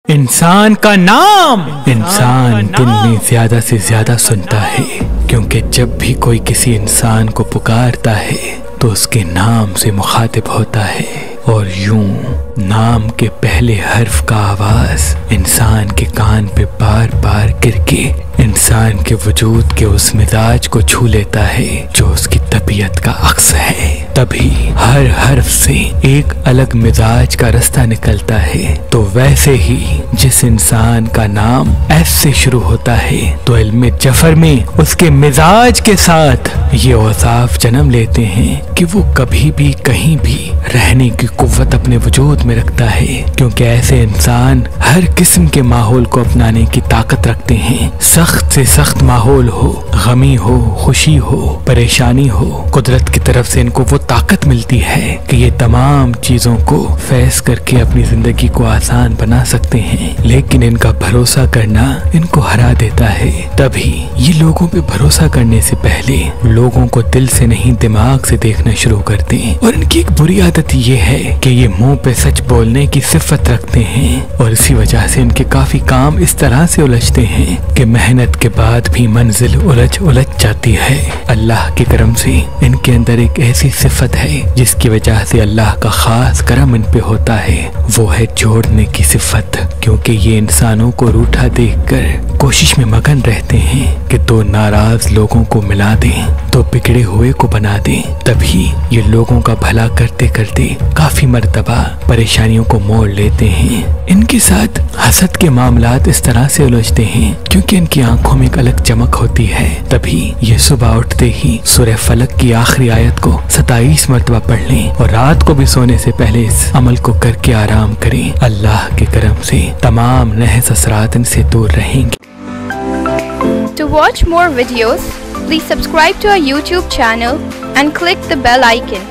इंसान का नाम इंसान दिन में ज्यादा से ज्यादा सुनता है, क्योंकि जब भी कोई किसी इंसान को पुकारता है तो उसके नाम से मुखातिब होता है, और यूं नाम के पहले हर्फ का आवाज इंसान के कान पे बार बार गिरके इंसान के वजूद के उस मिजाज को छू लेता है जो उसकी तबीयत का अक्स है। तभी हर हर्फ से एक अलग मिजाज का रास्ता निकलता है। तो वैसे ही जिस इंसान का नाम एफ से शुरू होता है तो इल्म जफर में उसके मिजाज के साथ ये औसाफ जन्म लेते हैं कि वो कभी भी कहीं भी रहने की कुव्वत अपने वजूद में रखता है, क्योंकि ऐसे इंसान हर किस्म के माहौल को अपनाने की ताकत रखते हैं। सख्त से सख्त माहौल हो, गमी हो, खुशी हो, परेशानी हो, कुदरत की तरफ से इनको वो ताकत मिलती है कि ये तमाम चीजों को फैस करके अपनी जिंदगी को आसान बना सकते हैं। लेकिन इनका भरोसा करना इनको हरा देता है। तभी ये लोगों पे भरोसा करने से पहले लोगों को दिल से नहीं दिमाग से देखना शुरू करते हैं। और इनकी एक बुरी आदत ये है कि ये मुंह पे सच बोलने की सिफत रखते हैं, और इसी वजह से इनके काफी काम इस तरह से उलझते हैं कि मेहनत के बाद भी मंजिल उलझ जाती है। अल्लाह के करम से इनके अंदर एक ऐसी सिफत है जिसकी वजह से अल्लाह का खास करम इन पे होता है, वो है जोड़ने की सिफत। क्योंकि ये इंसानों को रूठा देखकर कोशिश में मगन रहते हैं कि दो नाराज लोगों को मिला दें, दो बिगड़े हुए को बना दें। तभी ये लोगों का भला करते करते काफी मर्तबा परेशानियों को मोड़ लेते हैं। इनके साथ हसद के मामलात इस तरह से उलझते हैं क्योंकि इनकी आंखों में एक अलग चमक होती है। तभी ये सुबह उठते ही सूरह फलक की आखिरी आयत को 27 मर्तबा पढ़ लें, और रात को भी सोने से पहले इस अमल को करके आराम करें। अल्लाह के करम से तमाम नहस असरात इनसे दूर रहेंगे। To watch more videos, please subscribe to our YouTube channel and click the bell icon.